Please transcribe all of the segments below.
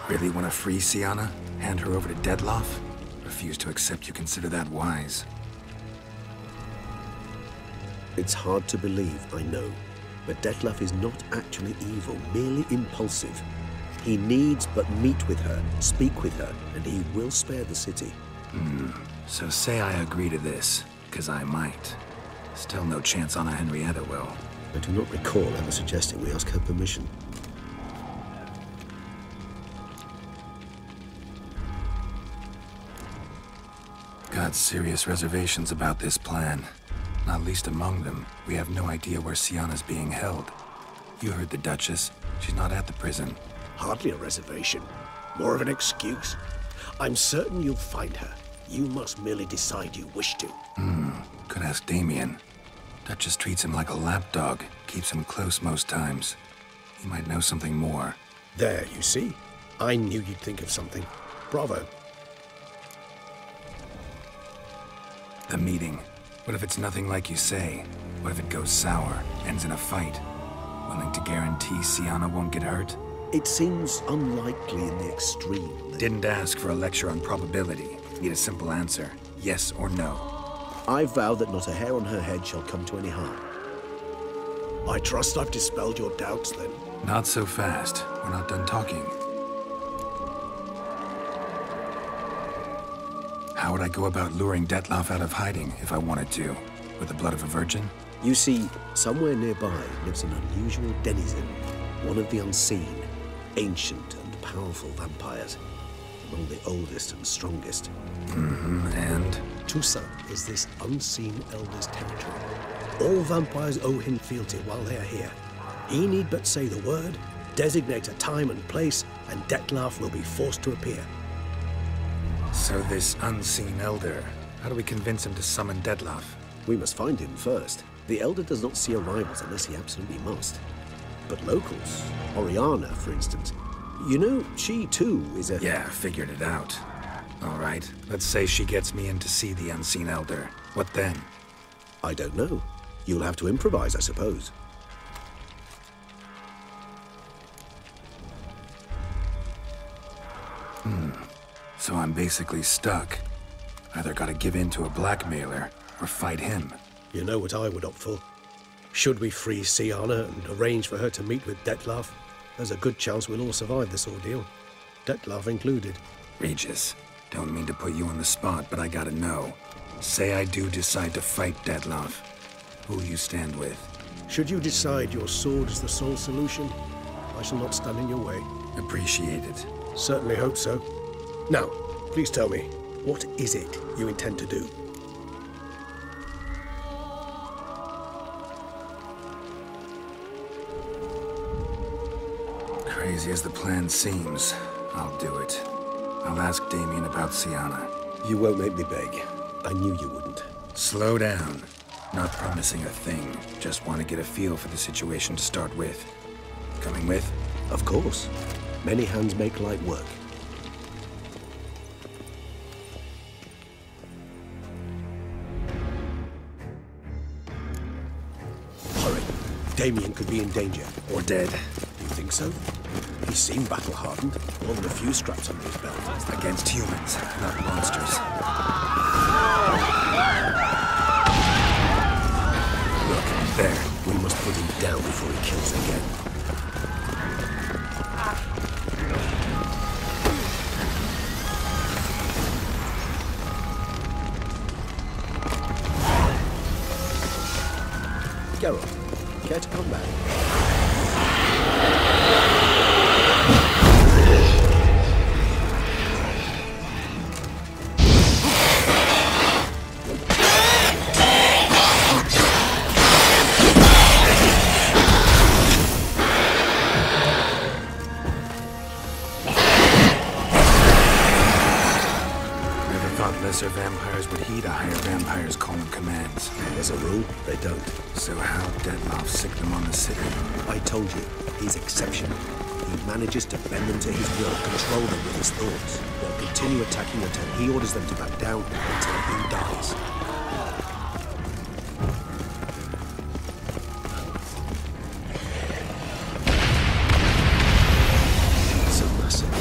Really want to free Sienna? Hand her over to Dettlaff? Refuse to accept you consider that wise. It's hard to believe, I know. But Dettlaff is not actually evil, merely impulsive. He needs but meet with her, speak with her, and he will spare the city. So say I agree to this, because I might. Still no chance Anna Henrietta will. I do not recall ever suggesting we ask her permission. Got serious reservations about this plan. Not least among them, we have no idea where Sienna's being held. You heard the Duchess. She's not at the prison. Hardly a reservation. More of an excuse. I'm certain you'll find her. You must merely decide you wish to. Could ask Damien. Duchess treats him like a lapdog. Keeps him close most times. He might know something more. There, you see? I knew you'd think of something. Bravo. The meeting. What if it's nothing like you say? What if it goes sour, ends in a fight? Willing to guarantee Sienna won't get hurt? It seems unlikely in the extreme. Didn't ask for a lecture on probability. Need a simple answer. Yes or no. I vow that not a hair on her head shall come to any harm. I trust I've dispelled your doubts, then. Not so fast. We're not done talking. How would I go about luring Dettlaff out of hiding if I wanted to? With the blood of a virgin? You see, somewhere nearby lives an unusual denizen, one of the unseen, ancient and powerful vampires, among the oldest and strongest. And? Toussaint is this unseen elder's territory. All vampires owe him fealty while they are here. He need but say the word, designate a time and place, and Dettlaff will be forced to appear. So this unseen elder, how do we convince him to summon Dettlaff? We must find him first. The elder does not see arrivals unless he absolutely must. But locals, Oriana, for instance, you know, she too is a... Yeah, figured it out. All right, let's say she gets me in to see the unseen elder. What then? I don't know. You'll have to improvise, I suppose. So I'm basically stuck. Either gotta give in to a blackmailer, or fight him. You know what I would opt for. Should we free Sienna and arrange for her to meet with Dettlaff, there's a good chance we'll all survive this ordeal. Dettlaff included. Regis, don't mean to put you on the spot, but I gotta know. Say I do decide to fight Dettlaff. Who you stand with? Should you decide your sword is the sole solution, I shall not stand in your way. Appreciate it. Certainly hope so. Now, please tell me, what is it you intend to do? Crazy as the plan seems, I'll do it. I'll ask Damien about Sienna. You won't make me beg. I knew you wouldn't. Slow down. Not promising a thing. Just want to get a feel for the situation to start with. Coming with? Of course. Many hands make light work. Hurry. Damien could be in danger. Or dead. Do you think so? He seemed battle-hardened. More than a few straps under his belt. Against humans, not monsters. Look, there. We must put him down before he kills again. Geralt, care to come back? Lesser vampires would heed a higher vampire's calling commands. As a rule, they don't. So how Dettlaff sick them on the city? I told you, he's exceptional. He manages to bend them to his will, control them with his thoughts. They'll continue attacking until he orders them to back down, until he dies. So massive.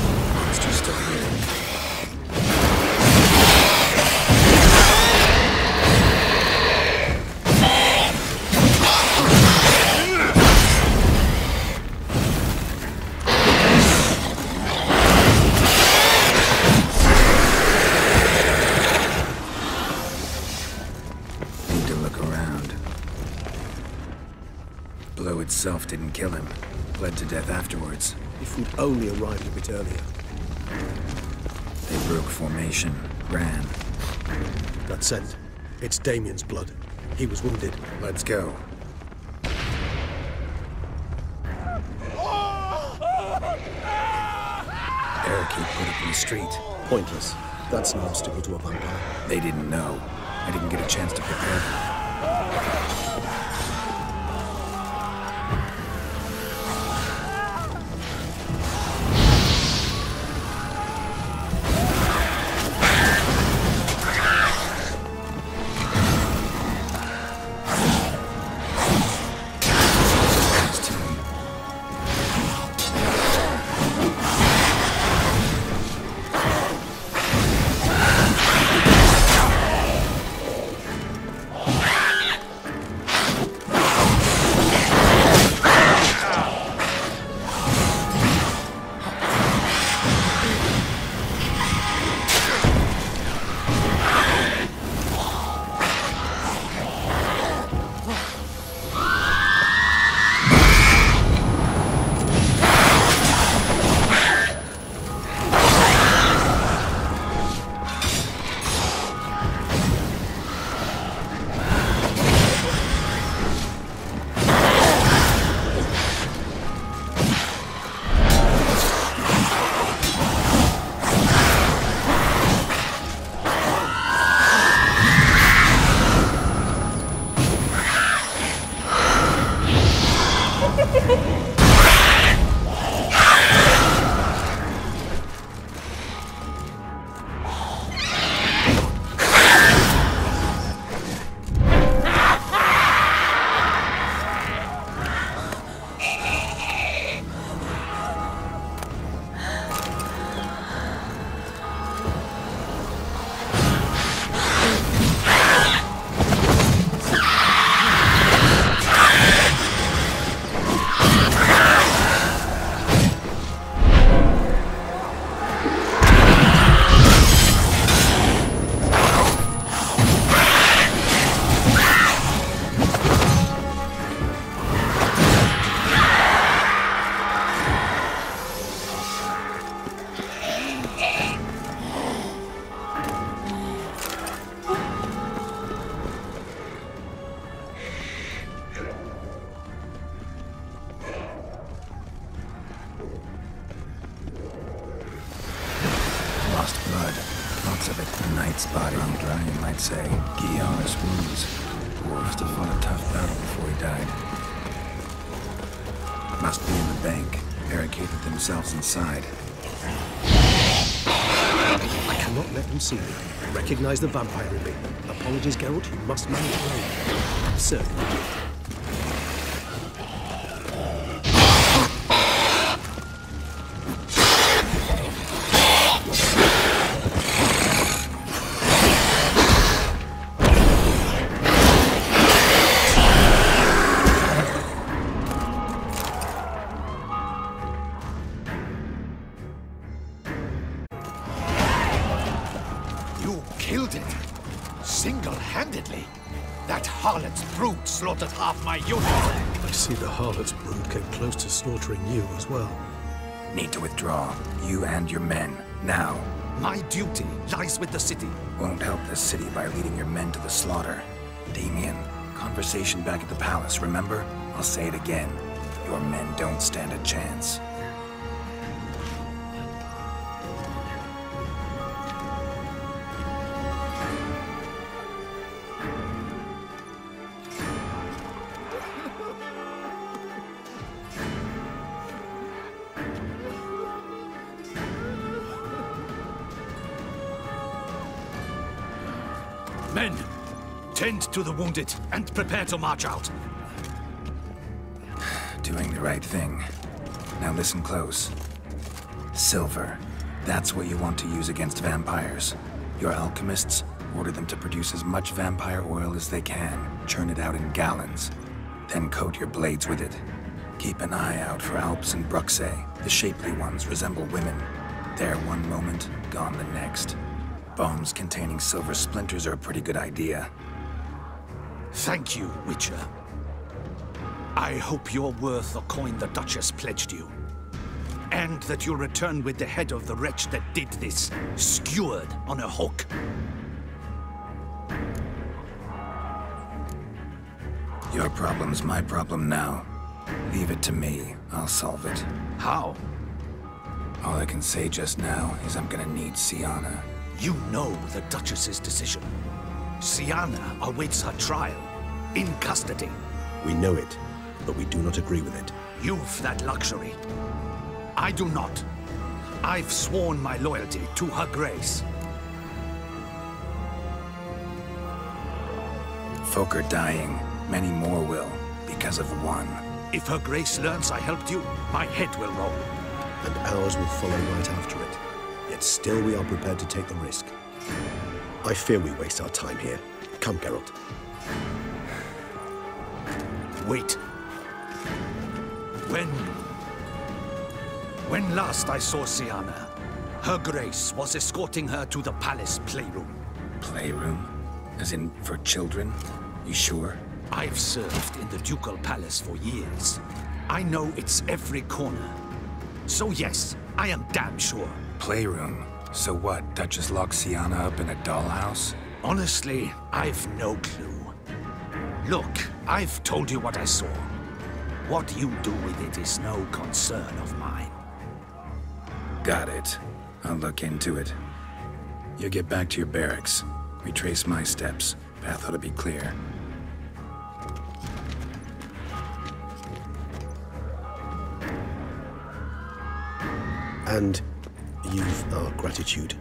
itself didn't kill him. Bled to death afterwards. If we'd only arrived a bit earlier. They broke formation, ran. That scent. It's Damien's blood. He was wounded. Let's go. Barricade put up in the street. Pointless. That's no obstacle to a vampire. They didn't know. I didn't get a chance to prepare them. Body dry, you might say. Guillermo's wounds. Must have fought a tough battle before he died. Must be in the bank. Barricaded themselves inside. I cannot let them see me. Recognize the vampire in me. Apologies, Geralt. You must manage alone. Certainly. Single-handedly? That harlot's brood slaughtered half my unit. I see the harlot's brood came close to slaughtering you as well. Need to withdraw. You and your men. Now. My duty lies with the city. Won't help the city by leading your men to the slaughter. Damien, conversation back at the palace, remember? I'll say it again. Your men don't stand a chance. Men, tend to the wounded and prepare to march out. Doing the right thing. Now listen close. Silver. That's what you want to use against vampires. Your alchemists, order them to produce as much vampire oil as they can. Churn it out in gallons. Then coat your blades with it. Keep an eye out for Alps and Bruxae. The shapely ones resemble women. There one moment, gone the next. Bombs containing silver splinters are a pretty good idea. Thank you, Witcher. I hope you're worth the coin the Duchess pledged you. And that you'll return with the head of the wretch that did this, skewered on a hook. Your problem's my problem now. Leave it to me. I'll solve it. How? All I can say just now is I'm gonna need Sienna. You know the Duchess's decision. Sienna awaits her trial, in custody. We know it, but we do not agree with it. You've that luxury. I do not. I've sworn my loyalty to Her Grace. Folk are dying. Many more will, because of one. If Her Grace learns I helped you, my head will roll. And ours will follow right after it. Yet still we are prepared to take the risk. I fear we waste our time here. Come, Geralt. Wait. When last I saw Sienna, Her Grace was escorting her to the palace playroom. Playroom? As in, for children? You sure? I've served in the ducal palace for years. I know it's every corner. So yes, I am damn sure. Playroom? So what, Duchess locked Sienna up in a dollhouse? Honestly, I've no clue. Look, I've told you what I saw. What you do with it is no concern of mine. Got it. I'll look into it. You get back to your barracks. Retrace my steps. Path ought to be clear. And you've our gratitude.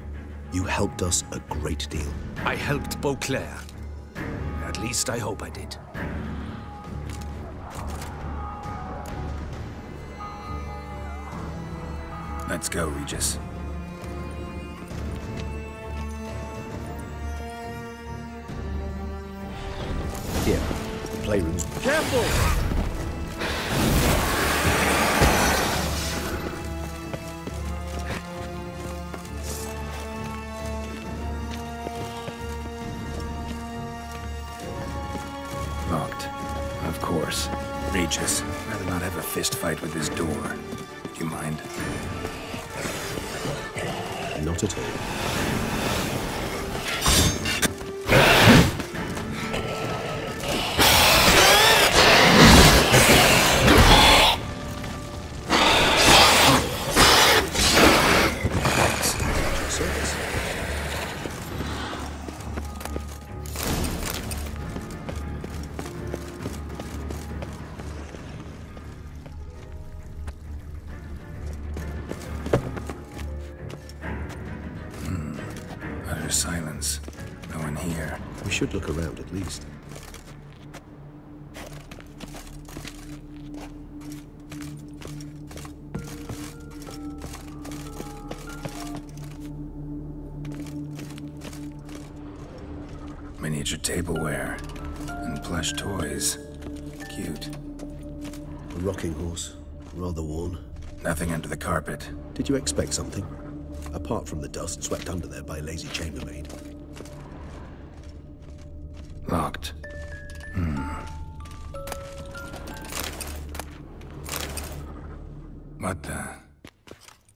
You helped us a great deal. I helped Beauclair. At least I hope I did. Let's go, Regis. Here, the playroom's... Careful! Locked. Of course. Regis, rather not have a fist fight with this door. Do you mind? Not at all. Silence. No one here. We should look around at least. Miniature tableware. And plush toys. Cute. A rocking horse. Rather worn. Nothing under the carpet. Did you expect something? Apart from the dust swept under there by a lazy chambermaid. Locked. What the?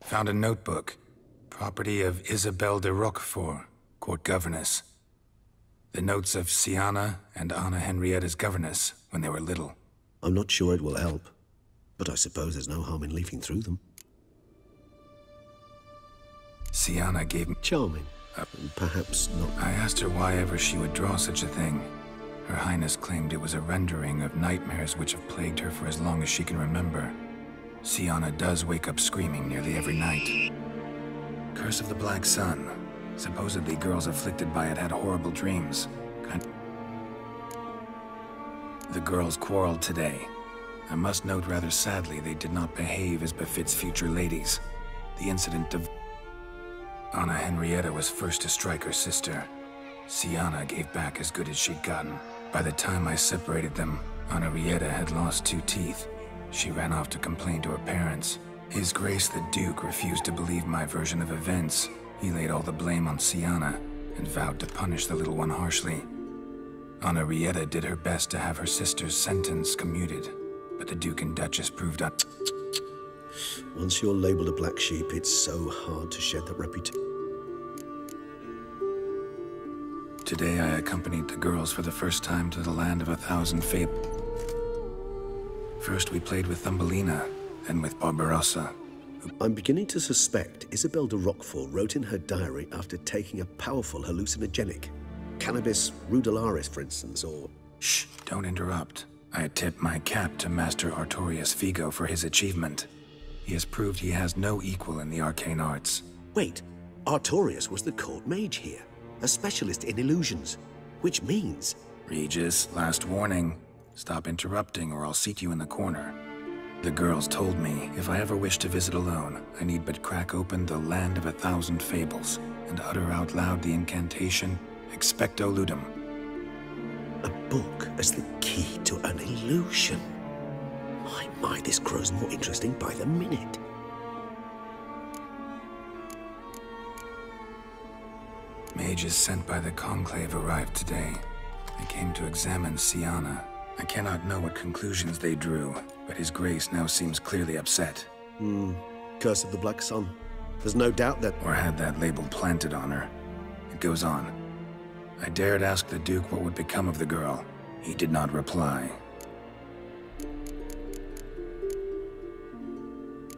Found a notebook. Property of Isabelle de Roquefort, court governess. The notes of Sienna and Anna Henrietta's governess when they were little. I'm not sure it will help, but I suppose there's no harm in leafing through them. Sienna gave me... Charming. Perhaps not. I asked her why ever she would draw such a thing. Her Highness claimed it was a rendering of nightmares which have plagued her for as long as she can remember. Sienna does wake up screaming nearly every night. Curse of the Black Sun. Supposedly girls afflicted by it had horrible dreams. The girls quarreled today. I must note rather sadly they did not behave as befits future ladies. The incident of... Anna Henrietta was first to strike her sister. Sienna gave back as good as she'd gotten. By the time I separated them, Anna Henrietta had lost 2 teeth. She ran off to complain to her parents. His Grace the Duke refused to believe my version of events. He laid all the blame on Sienna and vowed to punish the little one harshly. Anna Henrietta did her best to have her sister's sentence commuted. but the Duke and Duchess proved up. Once you're labeled a black sheep, it's so hard to shed that reputation. Today I accompanied the girls for the first time to the land of 1,000 fables. First we played with Thumbelina, then with Barbarossa. I'm beginning to suspect Isabel de Roquefort wrote in her diary after taking a powerful hallucinogenic. Cannabis rudularis, for instance, or... Shh, don't interrupt. I tip my cap to Master Artorius Figo for his achievement. He has proved he has no equal in the arcane arts. Wait, Artorius was the court mage here, a specialist in illusions, which means... Regis, last warning. Stop interrupting or I'll seat you in the corner. The girls told me if I ever wish to visit alone, I need but crack open the land of 1,000 fables and utter out loud the incantation, Expecto Ludum. A book as the key to an illusion. My, this grows more interesting by the minute. Mages sent by the Conclave arrived today. They came to examine Siana. I cannot know what conclusions they drew, but His Grace now seems clearly upset. Curse of the Black Sun. There's no doubt that... Or had that label planted on her. It goes on. I dared ask the Duke what would become of the girl. He did not reply.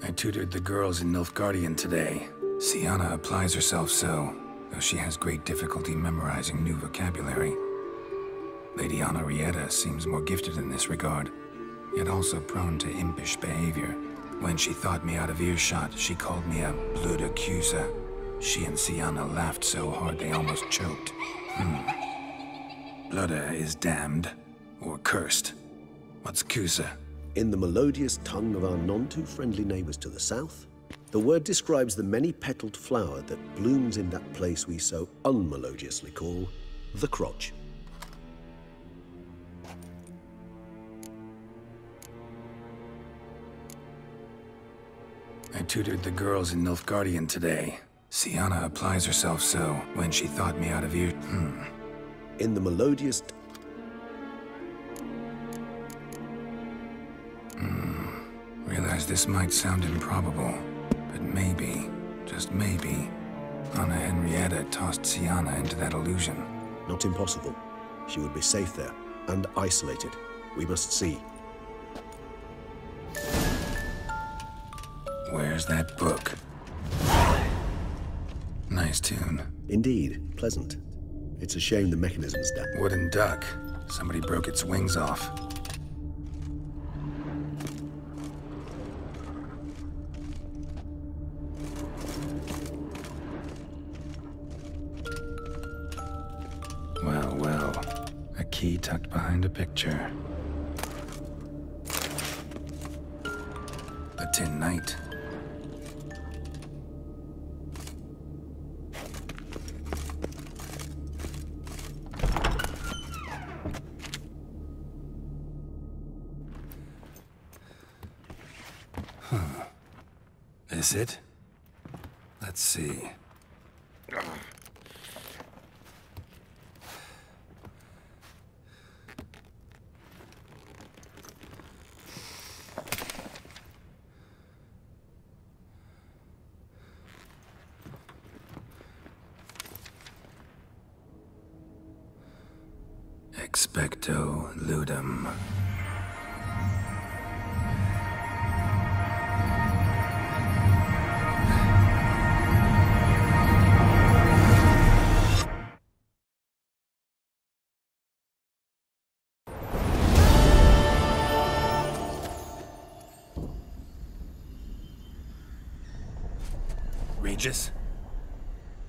I tutored the girls in Nilfgaardian today. Siana applies herself so, though she has great difficulty memorizing new vocabulary. Lady Henrietta seems more gifted in this regard, yet also prone to impish behavior. When she thought me out of earshot, she called me a blood accuser. She and Siana laughed so hard they almost choked. Blooda is damned, or cursed. What's Cusa? In the melodious tongue of our none-too-friendly neighbors to the south, the word describes the many-petaled flower that blooms in that place we so unmelodiously call the crotch. I tutored the girls in Nilfgaardian today. Siana applies herself so, when she thought me out of ear... In the melodious... Realize this might sound improbable, but maybe, just maybe, Anna Henrietta tossed Siana into that illusion. Not impossible. She would be safe there, and isolated. We must see. Where's that book? Nice tune. Indeed, pleasant. It's a shame the mechanism's down. Wooden duck. Somebody broke its wings off. Well, well. A key tucked behind a picture. A tin knight. Is it? Let's see. Expecto Ludum. Regis?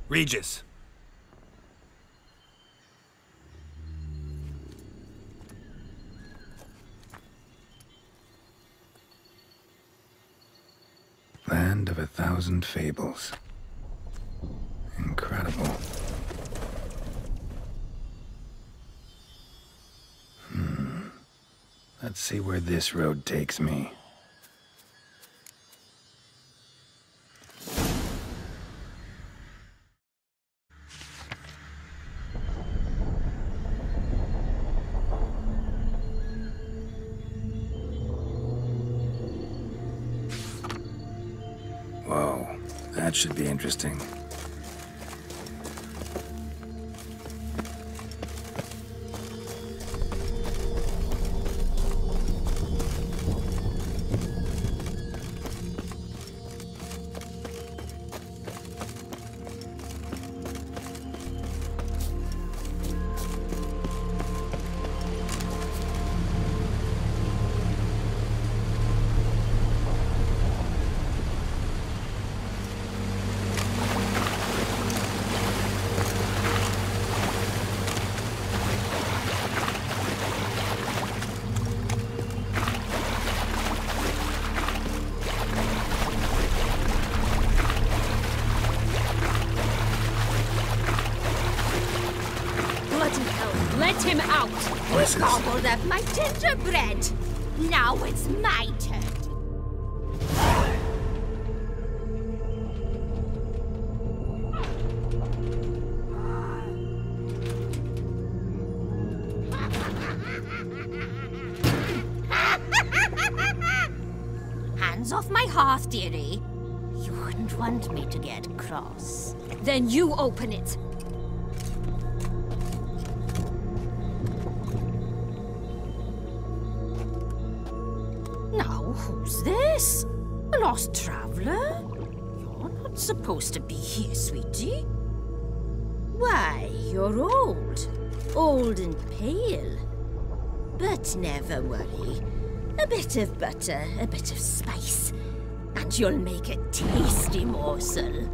Regis! Land of 1,000 fables. Incredible. Let's see where this road takes me. That should be interesting. Let him out! Voices. Gobbled up my gingerbread. Now it's my turn. Hands off my hearth, dearie. You wouldn't want me to get cross. Then you open it. Now, who's this? A lost traveler? You're not supposed to be here, sweetie. Why, you're old. Old and pale. But never worry. A bit of butter, a bit of spice, and you'll make a tasty morsel.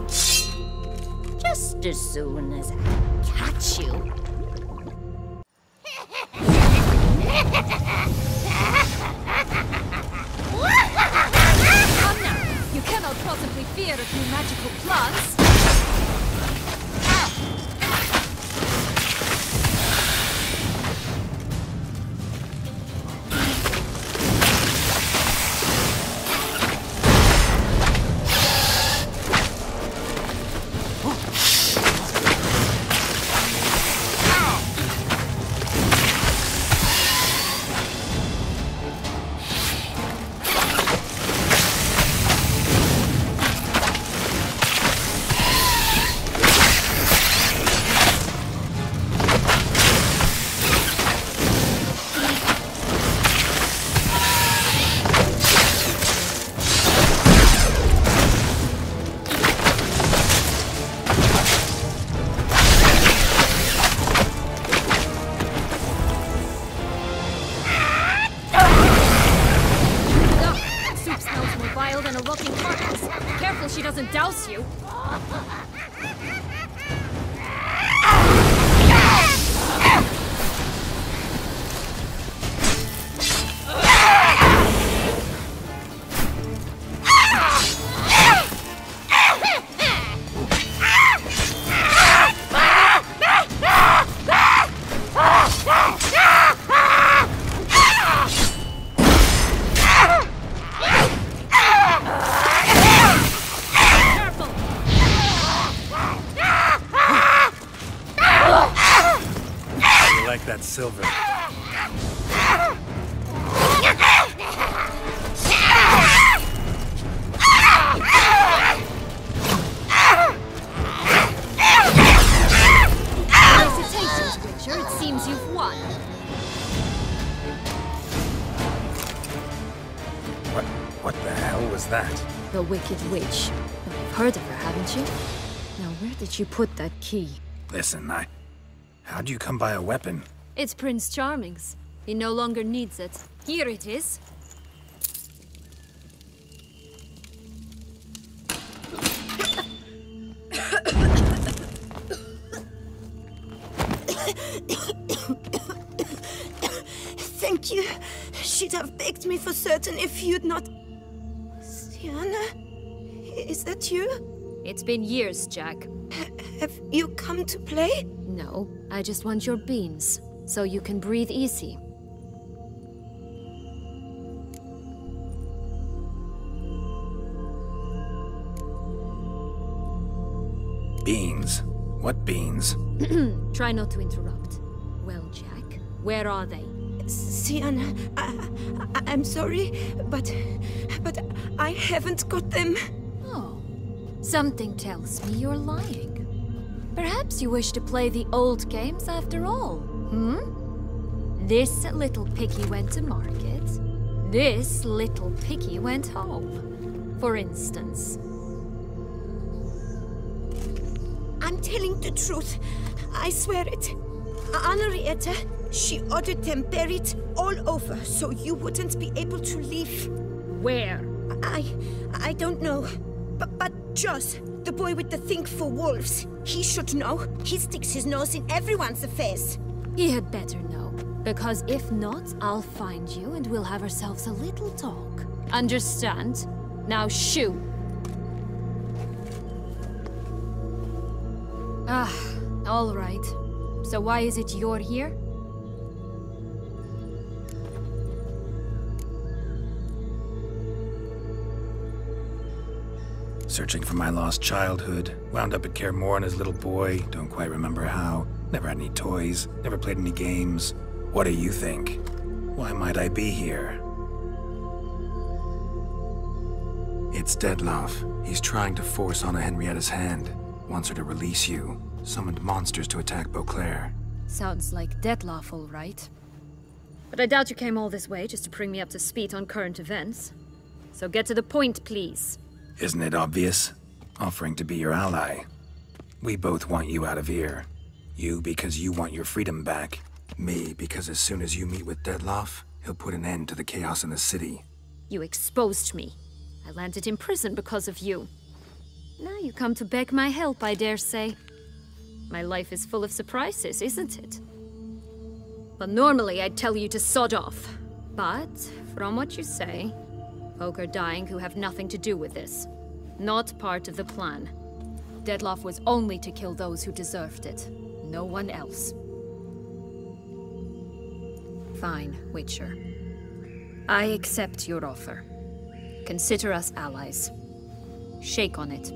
Just as soon as I catch you. Come now! You cannot possibly fear a few magical plants! She doesn't douse you. That silver. Felicitations, Witcher. It seems you've won. What the hell was that? The Wicked Witch. You've heard of her, haven't you? Now, where did you put that key? Listen, how'd you come by a weapon? It's Prince Charming's. He no longer needs it. Here it is. Thank you. She'd have begged me for certain if you'd not... Sienna? Is that you? It's been years, Jack. Have you come to play? No, I just want your beans, so you can breathe easy. Beans? What beans? Try not to interrupt. Well, Jack, where are they? Sienna, I'm sorry, but I haven't got them. Oh, something tells me you're lying. Perhaps you wish to play the old games after all, This little piggy went to market. This little piggy went home, for instance. I'm telling the truth. I swear it. Henrietta, she ordered them buried all over so you wouldn't be able to leave. Where? I don't know. But Joss, the boy with the thing for wolves, he should know. He sticks his nose in everyone's affairs. He had better know, because if not, I'll find you and we'll have ourselves a little talk. Understand? Now shoo! Ah, all right. So why is it you're here? Searching for my lost childhood. Wound up at Kaer Morhen as a little boy. Don't quite remember how. Never had any toys. Never played any games. What do you think? Why might I be here? It's Dettlaff. He's trying to force Anna Henrietta's hand. Wants her to release you. Summoned monsters to attack Beauclair. Sounds like Dettlaff, all right. But I doubt you came all this way just to bring me up to speed on current events. So get to the point, please. Isn't it obvious? Offering to be your ally. We both want you out of here. You because you want your freedom back. Me because as soon as you meet with Dettlaff, he'll put an end to the chaos in the city. You exposed me. I landed in prison because of you. Now you come to beg my help, I dare say. My life is full of surprises, isn't it? Well, normally I'd tell you to sod off. But, from what you say, folk are dying who have nothing to do with this. Not part of the plan. Dettlaff was only to kill those who deserved it. No one else. Fine, Witcher. I accept your offer. Consider us allies. Shake on it.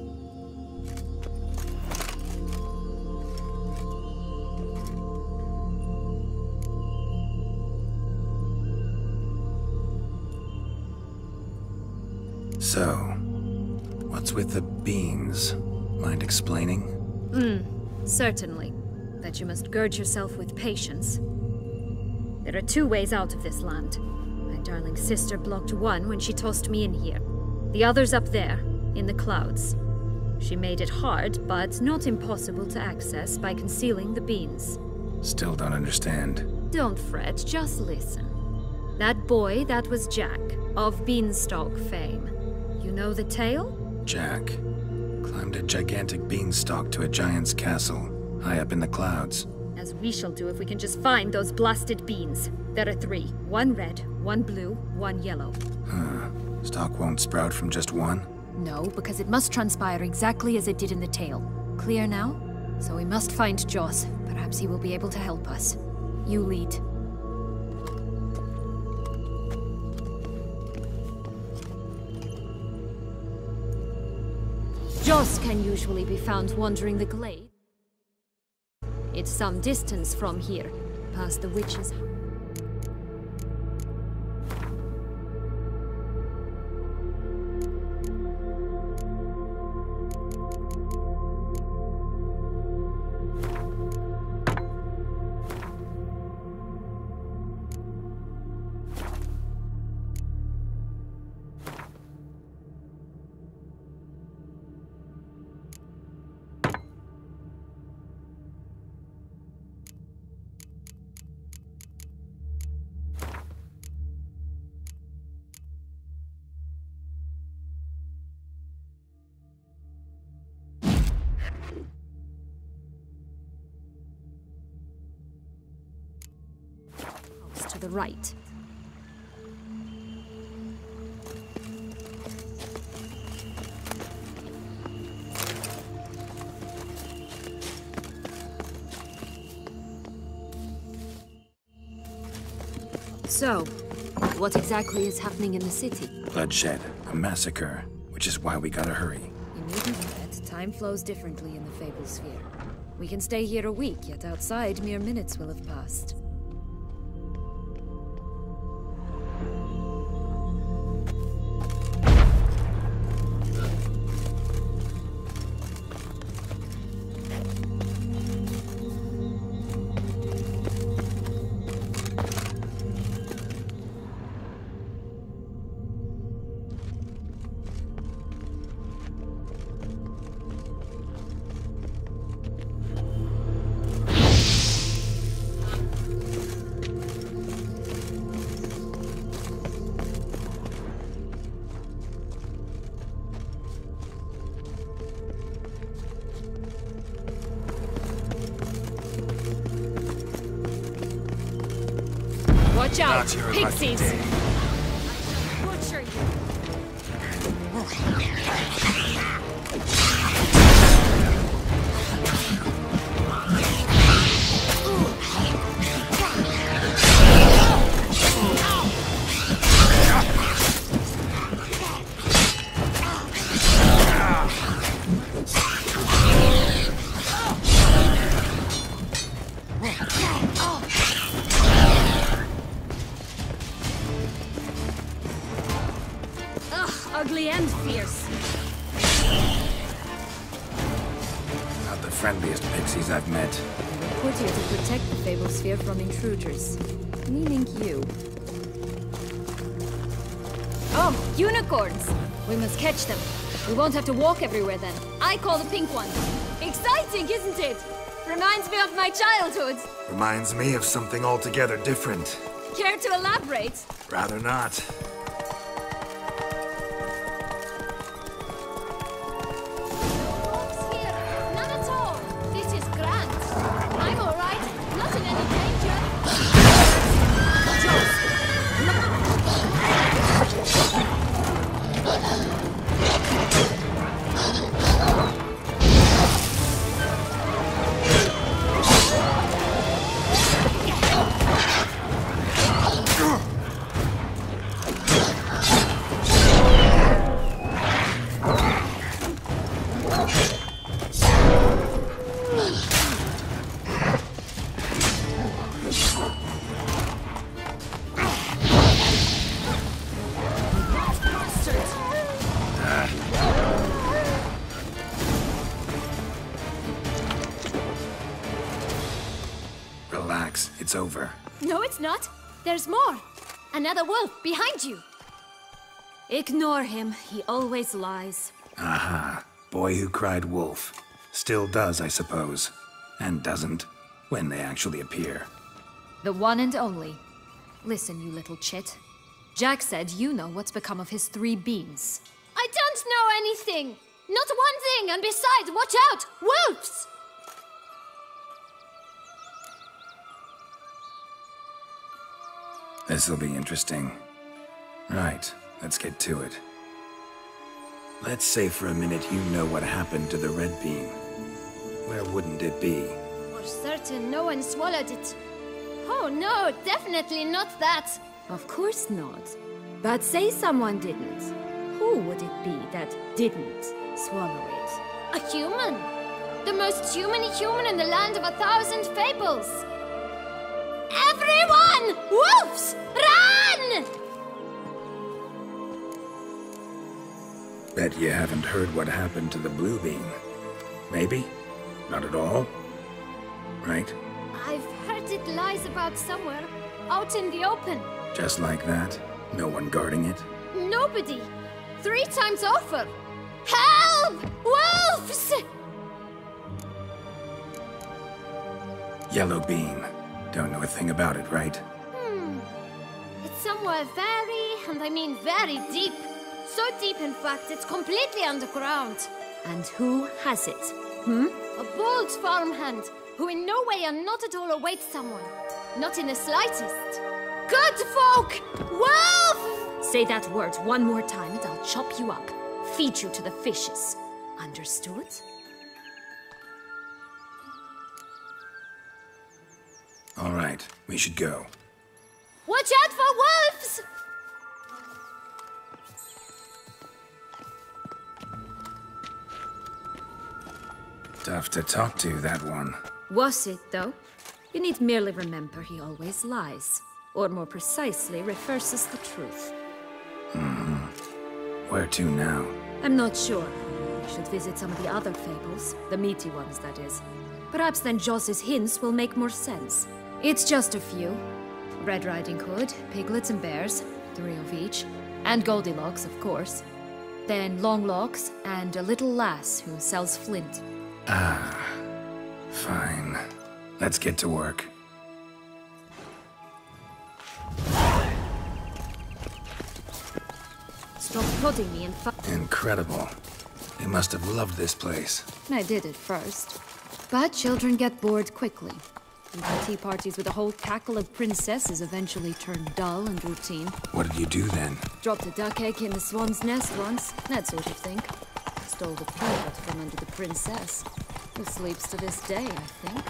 So, what's with the beans? Mind explaining? Certainly. That you must gird yourself with patience. There are two ways out of this land. My darling sister blocked one when she tossed me in here. The other's up there, in the clouds. She made it hard, but not impossible to access by concealing the beans. Still don't understand. Don't fret, just listen. That boy, that was Jack, of Beanstalk fame. You know the tale? Jack climbed a gigantic beanstalk to a giant's castle, high up in the clouds. As we shall do if we can just find those blasted beans. There are 3. 1 red, 1 blue, 1 yellow. Stalk won't sprout from just one? No, because it must transpire exactly as it did in the tale. Clear now? So we must find Joss. Perhaps he will be able to help us. You lead. Joss can usually be found wandering the glade. It's some distance from here, past the witch's. To the right. So, what exactly is happening in the city? Bloodshed, a massacre, which is why we gotta hurry. You needn't fret. Time flows differently in the Fable Sphere. We can stay here a week, yet outside mere minutes will have passed. Watch out! Not your lucky Pixies! day. Butcher you! Ugly and fierce. Not the friendliest pixies I've met. Put here to protect the Fable Sphere from intruders. Meaning you. Oh, unicorns! We must catch them. We won't have to walk everywhere then. I call the pink one. Exciting, isn't it? Reminds me of my childhood. Reminds me of something altogether different. Care to elaborate? Rather not. None at all. This is grand. I'm all right. Not in any danger. Relax, it's over. No, it's not. There's more. Another wolf behind you. Ignore him. He always lies. Aha. Boy who cried wolf. Still does, I suppose. And doesn't, when they actually appear. The one and only. Listen, you little chit. Jack said you know what's become of his 3 beans. I don't know anything! Not one thing, and besides, watch out! Wolves! This'll be interesting. Right, let's get to it. Let's say for a minute you know what happened to the red bean. Where wouldn't it be? For certain, no one swallowed it. Oh no, definitely not that. Of course not. But say someone didn't. Who would it be that didn't swallow it? A human! The most human in the land of 1,000 fables! Everyone! Wolves! Run! Bet you haven't heard what happened to the blue bean. Maybe? Not at all? Right? I've heard it lies about somewhere, out in the open. Just like that? No one guarding it? Nobody! 3 times over! Help! Wolves! Yellow bean. Don't know a thing about it, right? It's somewhere very, and I mean very deep. So deep, in fact, it's completely underground. And who has it? A bold farmhand, who in no way and not at all awaits someone. Not in the slightest. Good folk! Wolf! Say that word one more time and I'll chop you up. Feed you to the fishes. Understood? All right, we should go. Watch out for wolves! Tough to talk to, that one. Was it, though? You need merely remember he always lies. Or more precisely, reverses the truth. Where to now? I'm not sure. I should visit some of the other fables. The meaty ones, that is. Perhaps then Joss's hints will make more sense. It's just a few. Red Riding Hood, piglets and bears, 3 of each. And Goldilocks, of course. Then Longlocks, and a little lass who sells flint. Fine. Let's get to work. Stop prodding me and Incredible. They must have loved this place. I did it first. But children get bored quickly. Even tea parties with a whole cackle of princesses eventually turn dull and routine. What did you do then? Dropped a duck egg in the swan's nest once, that sort of thing. Stole the peanut from under the princess, who sleeps to this day, I think.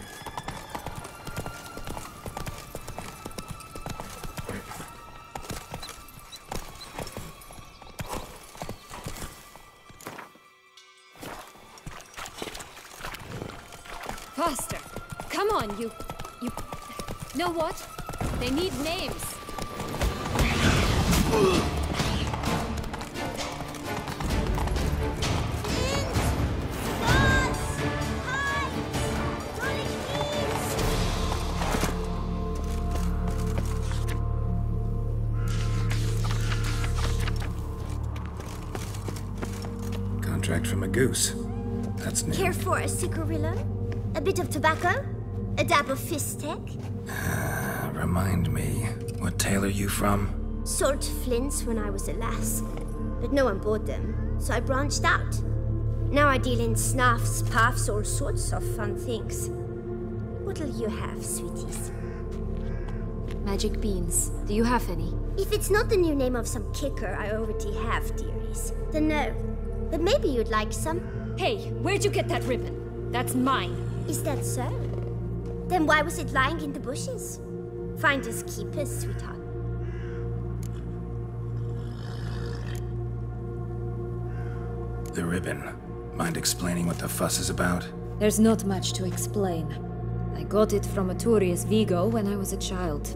Faster! Come on, you... Know what? They need names. Contract from a goose. That's new. Care for a cigarillo? A bit of tobacco? A dab of fistek? Remind me, what tale are you from? Sold flints when I was a lass, but no one bought them, so I branched out. Now I deal in snuffs, puffs, all sorts of fun things. What'll you have, sweeties? Magic beans. Do you have any? If it's not the new name of some kicker I already have, dearies, then no. But maybe you'd like some. Hey, where'd you get that ribbon? That's mine. Is that so? Then why was it lying in the bushes? Finders keepers, sweetheart. The ribbon. Mind explaining what the fuss is about? There's not much to explain. I got it from a Turius Vigo when I was a child.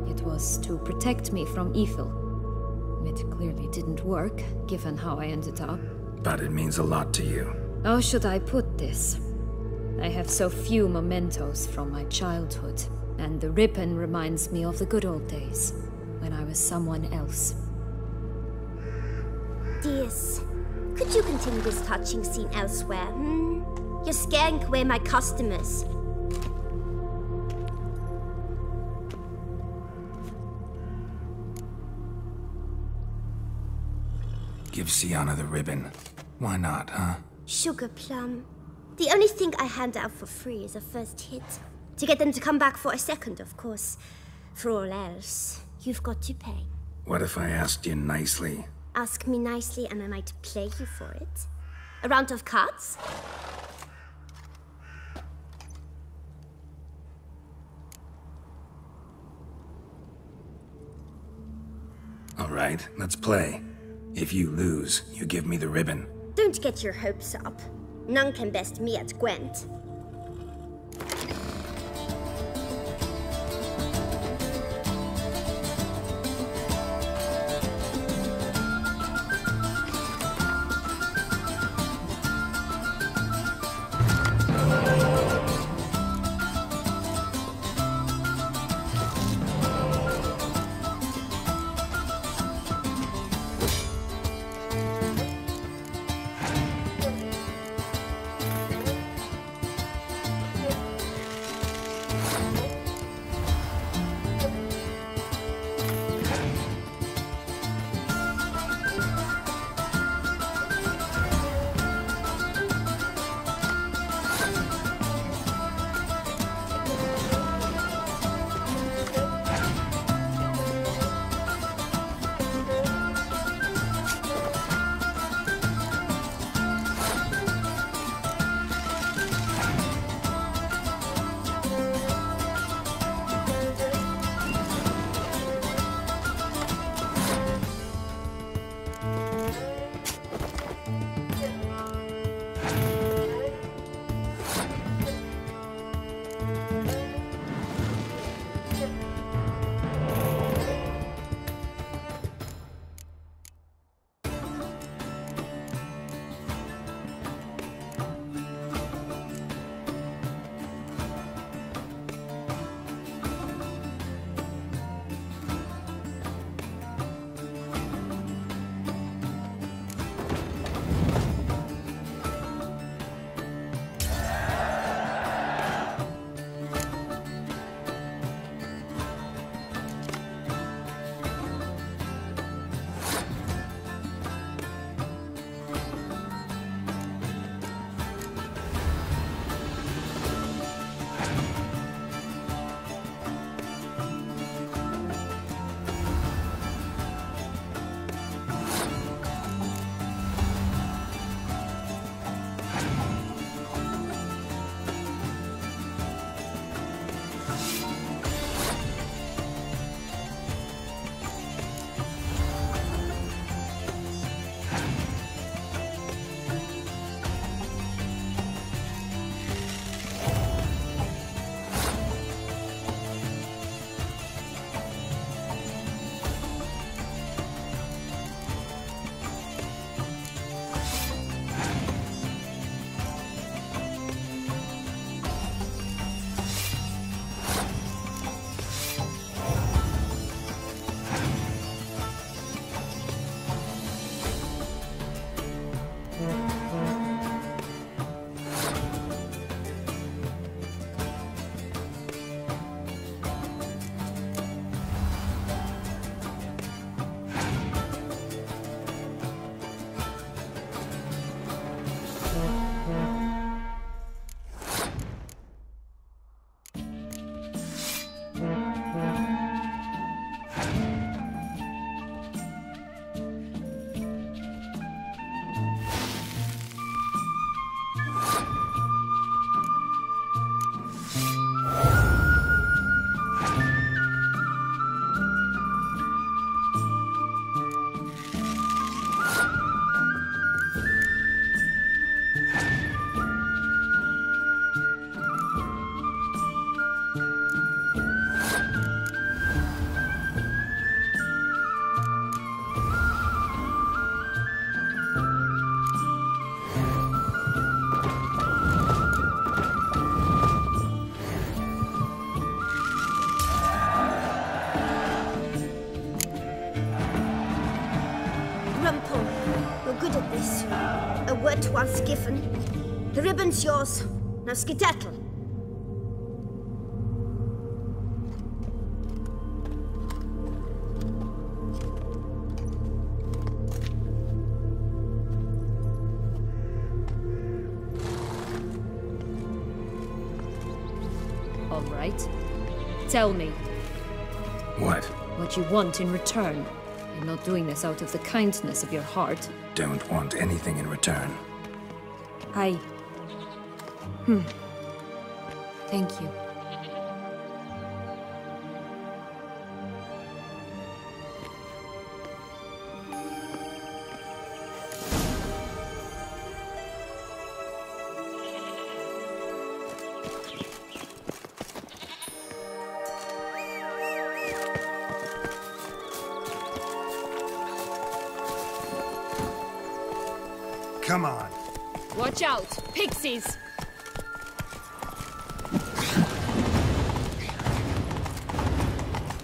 It was to protect me from evil. It clearly didn't work, given how I ended up. But it means a lot to you. How should I put this? I have so few mementos from my childhood, and the ribbon reminds me of the good old days, when I was someone else. Dears, could you continue this touching scene elsewhere, You're scaring away my customers. Give Sienna the ribbon. Why not, huh? Sugar plum. The only thing I hand out for free is a first hit. To get them to come back for a second, of course. For all else, you've got to pay. What if I asked you nicely? Ask me nicely and I might play you for it. A round of cards? All right, let's play. If you lose, you give me the ribbon. Don't get your hopes up. None can best me at Gwent. Rumpel, you're good at this. A word once given. The ribbon's yours. Now skedaddle. All right. Tell me. What? What you want in return. You're not doing this out of the kindness of your heart. Don't want anything in return. Thank you. Come on. Watch out! Pixies!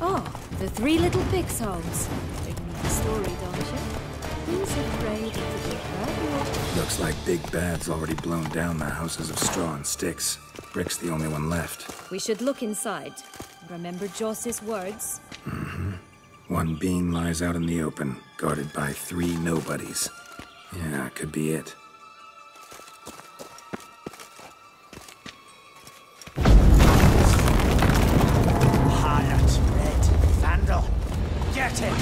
Oh, the three little pixels. Big neat story, don't you? Who's afraid of the big bad? Looks like Big Bad's already blown down the houses of straw and sticks. Brick's the only one left. We should look inside. Remember Joss's words? One beam lies out in the open, guarded by 3 nobodies. Yeah, could be it. Harlot, red, vandal. Get him!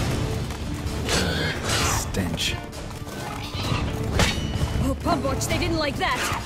Stench. Oh, Pumwatch, they didn't like that!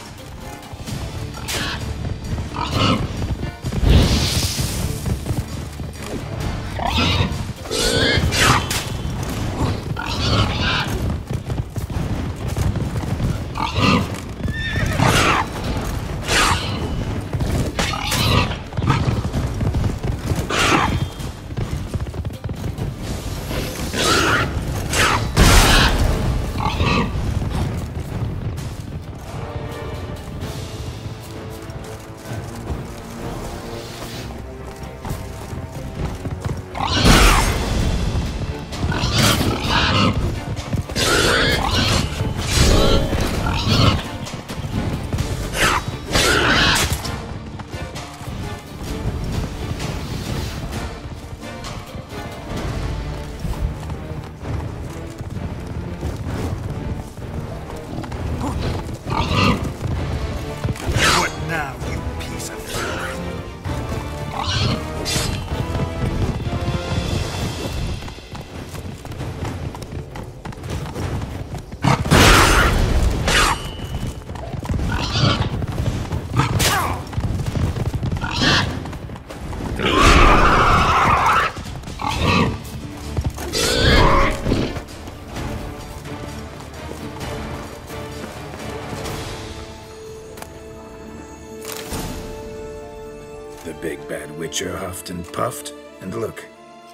The big bad witcher huffed and puffed, and look,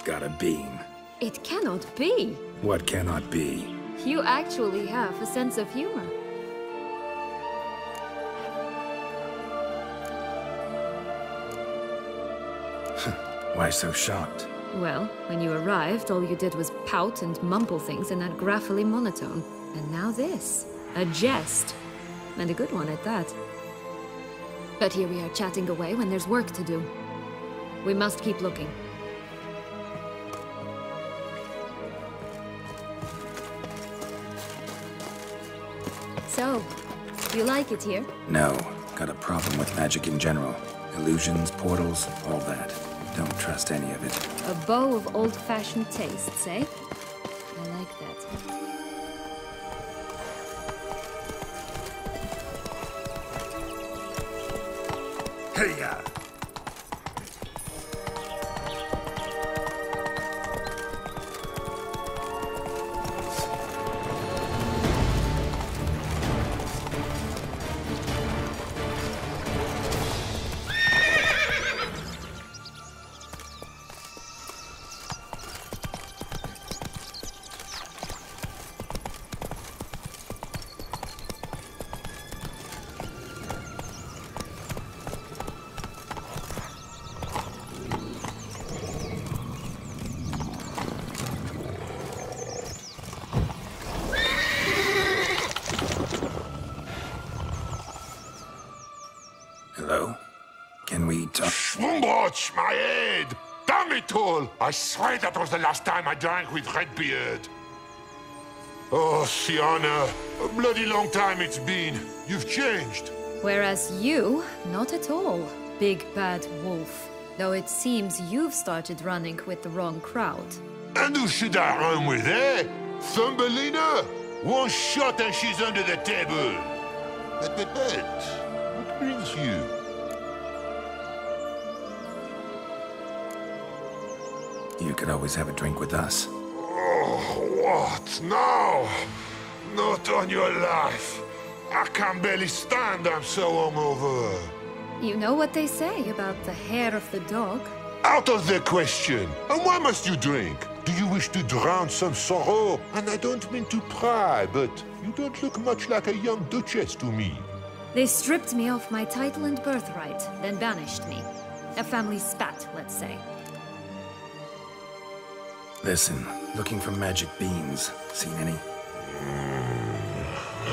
got a beam. It cannot be. What cannot be? You actually have a sense of humor. Why so shocked? Well, when you arrived, all you did was pout and mumble things in that graphily monotone. And now this. A jest. And a good one at that. But here we are chatting away when there's work to do. We must keep looking. So, you like it here? No. Got a problem with magic in general. Illusions, portals, all that. Don't trust any of it. A bow of old-fashioned tastes, eh? I like that. Hey-ya! Umbroch, my head! Damn it all! I swear that was the last time I drank with Redbeard. Oh, Sienna, a bloody long time it's been. You've changed. Whereas you, not at all, big bad wolf. Though it seems you've started running with the wrong crowd. And who should I run with, eh? Thumbelina? One shot and she's under the table. But, what brings you? You could always have a drink with us. Oh, what now? Not on your life. I can barely stand, I'm so hungover. You know what they say about the hair of the dog? Out of the question. And why must you drink? Do you wish to drown some sorrow? And I don't mean to pry, but you don't look much like a young duchess to me. They stripped me of my title and birthright, then banished me. A family spat, let's say. Listen, looking for magic beans. Seen any?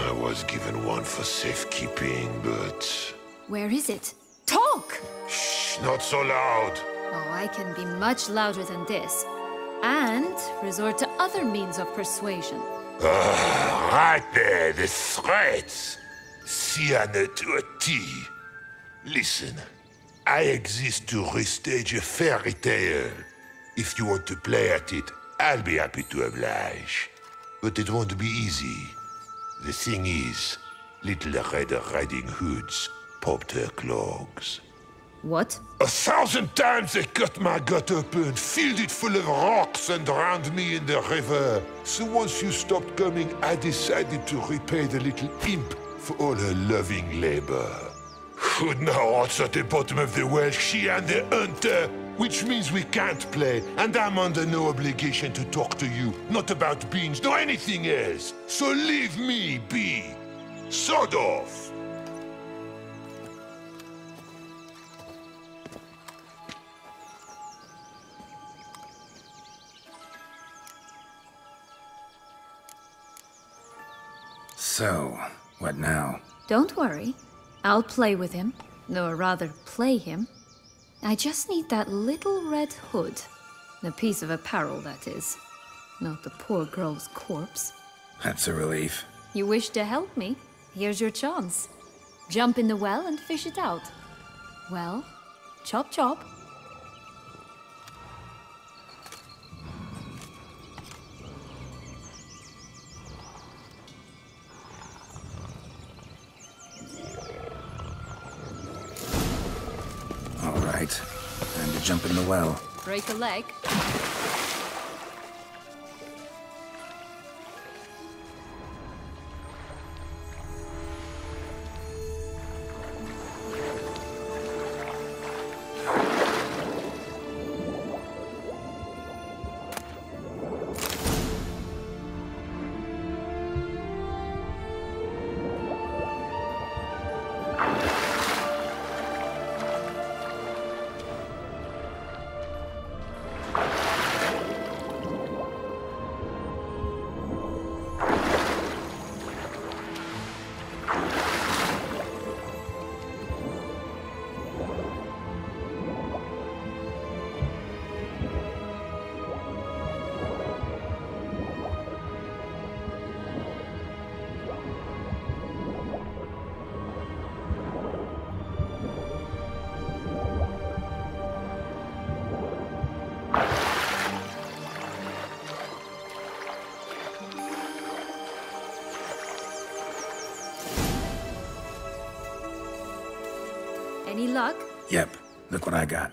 I was given one for safekeeping, but... Where is it? Talk! Shh, not so loud. Oh, I can be much louder than this. And resort to other means of persuasion. Right there, the threats. Sienna to a T. Listen, I exist to restage a fairy tale. If you want to play at it, I'll be happy to oblige. But it won't be easy. The thing is, little Red Riding Hoods popped her clogs. What? 1,000 times they cut my gut open, filled it full of rocks and drowned me in the river. So once you stopped coming, I decided to repay the little imp for all her loving labor. Who'd know what's at the bottom of the well? She and the hunter, which means we can't play, and I'm under no obligation to talk to you, not about beans, nor anything else. So leave me be. Sod off. So, what now? Don't worry. I'll play with him. Or rather, play him. I just need that little red hood. The piece of apparel, that is. Not the poor girl's corpse. That's a relief. You wish to help me? Here's your chance. Jump in the well and fish it out. Well, chop chop. All right. Time to jump in the well. Break a leg. Any luck? Yep. Look what I got.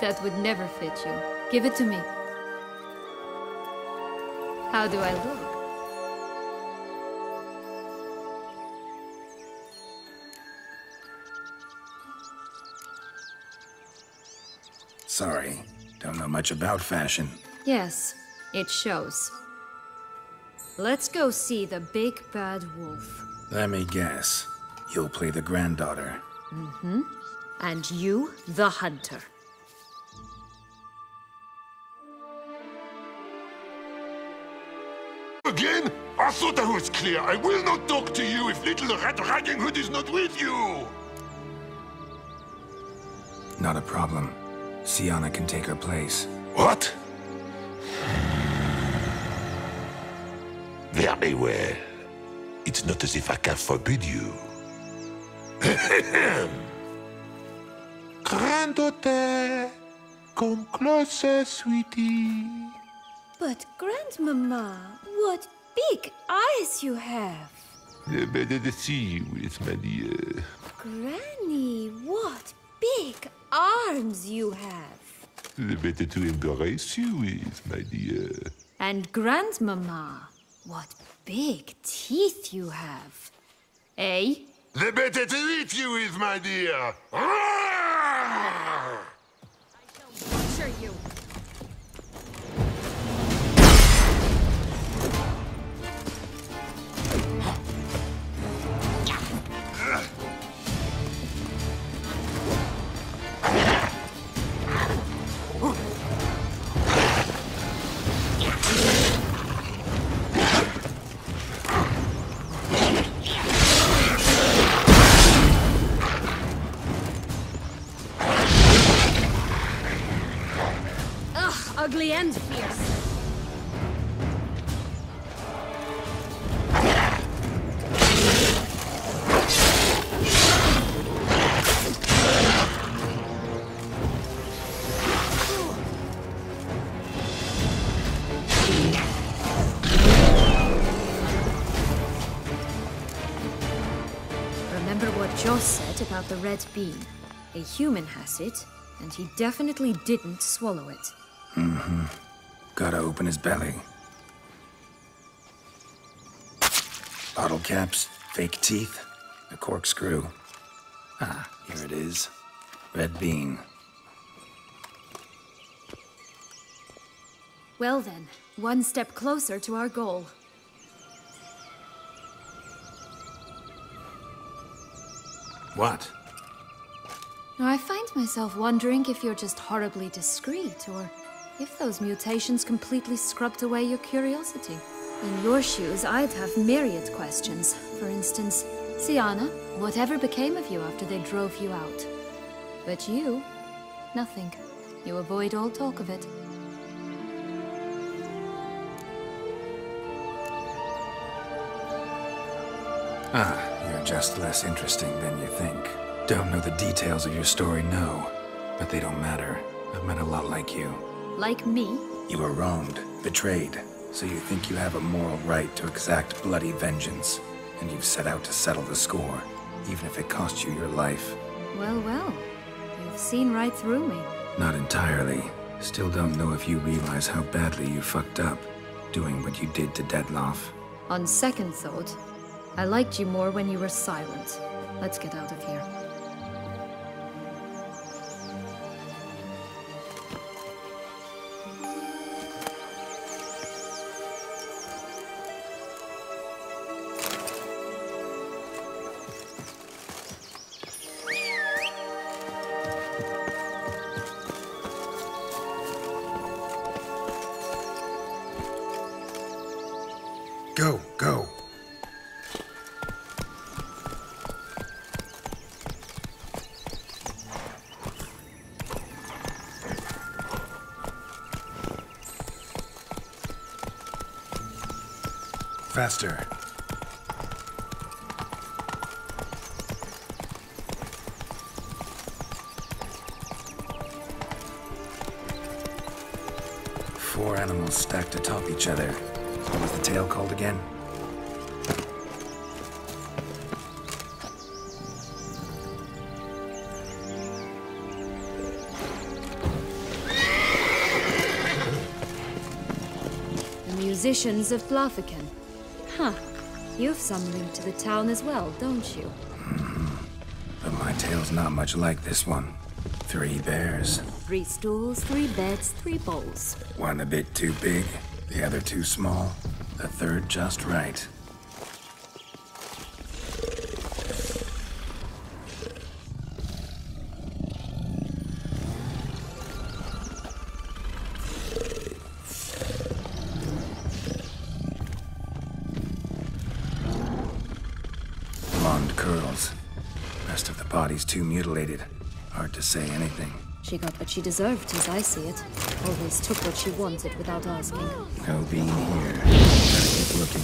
That would never fit you. Give it to me. How do I look? Sorry. Don't know much about fashion. Yes, it shows. Let's go see the big bad wolf. Let me guess. You'll play the granddaughter. Mm-hmm. And you, the hunter. Again? I thought I was clear. I will not talk to you if little Red Riding Hood is not with you. Not a problem. Sienna can take her place. What? Very well. It's not as if I can forbid you. Granddaughter, come closer, sweetie. But, Grandmama, what big eyes you have. Better to see you with, my dear. Granny, what big arms you have. The better to embrace you with, my dear. And Grandmama, what big teeth you have. Eh? The better to eat you with, my dear. Butcher you. Ugly and fierce. Remember what Joss said about the red bean. A human has it, and he definitely didn't swallow it. Mm-hmm. Gotta open his belly. Bottle caps, fake teeth, a corkscrew. Ah, here it is. Red bean. Well then, one step closer to our goal. What? Now, I find myself wondering if you're just horribly discreet, or if those mutations completely scrubbed away your curiosity. In your shoes, I'd have myriad questions. For instance, Sienna, whatever became of you after they drove you out? But you, nothing. You avoid all talk of it. Ah, you're just less interesting than you think. Don't know the details of your story, no. But they don't matter. I've met a lot like you. Like me? You were wronged, betrayed, so you think you have a moral right to exact bloody vengeance. And you've set out to settle the score, even if it costs you your life. Well, well. You've seen right through me. Not entirely. Still don't know if you realize how badly you fucked up, doing what you did to Dettlaff. On second thought, I liked you more when you were silent. Let's get out of here. Go, go. Faster. Four animals stacked atop each other. What was the tale called again? The musicians of Blaviken. Huh. You've some link to the town as well, don't you? But my tale's not much like this one. 3 bears. 3 stools, 3 beds, 3 bowls. One a bit too big, the other too small, the third just right. Blonde curls. Rest of the body's too mutilated. Hard to say anything. She got what she deserved, as I see it. Always took what she wanted without asking. No being here. Gotta keep looking.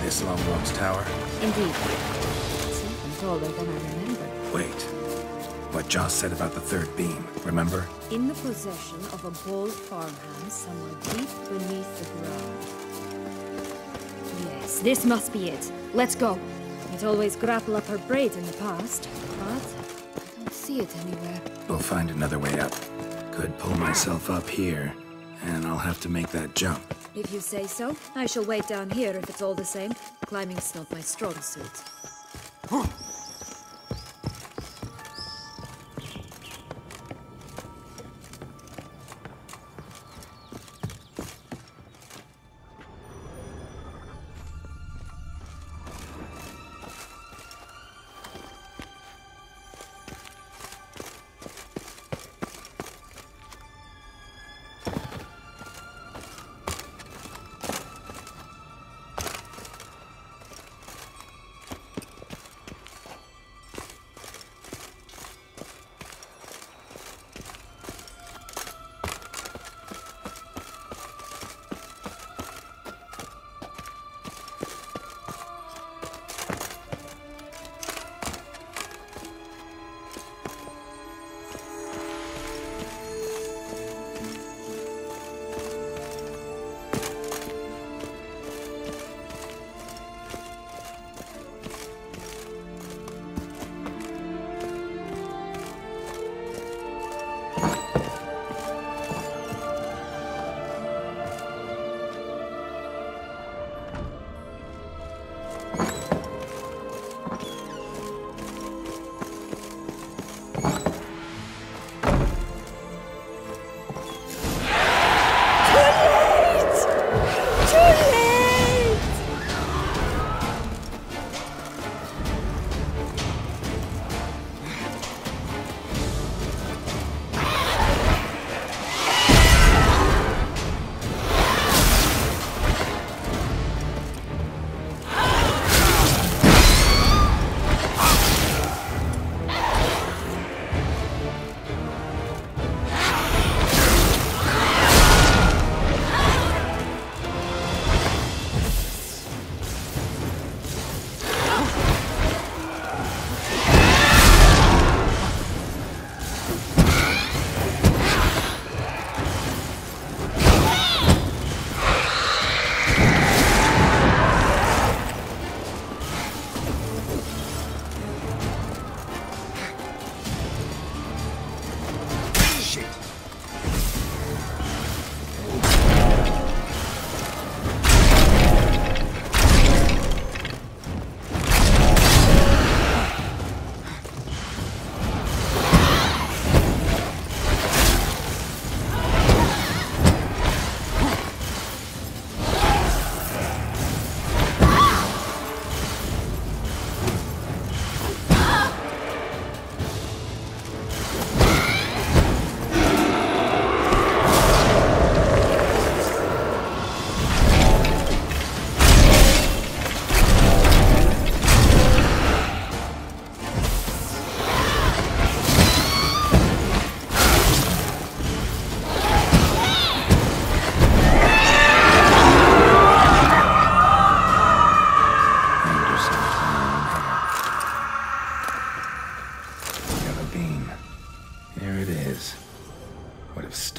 This long Rock's tower? Indeed. It's even taller than I remember. Wait. What Joss said about the third beam, remember? In the possession of a bold farmhand somewhere deep beneath the ground. Yes, this must be it. Let's go. It always grapple up her braid in the past, but I don't see it anywhere. We'll find another way up. Could pull myself up here, and I'll have to make that jump. If you say so, I shall wait down here if it's all the same. Climbing's not my strong suit.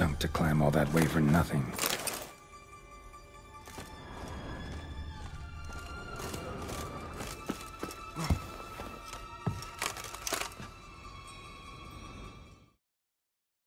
stunk to climb all that way for nothing.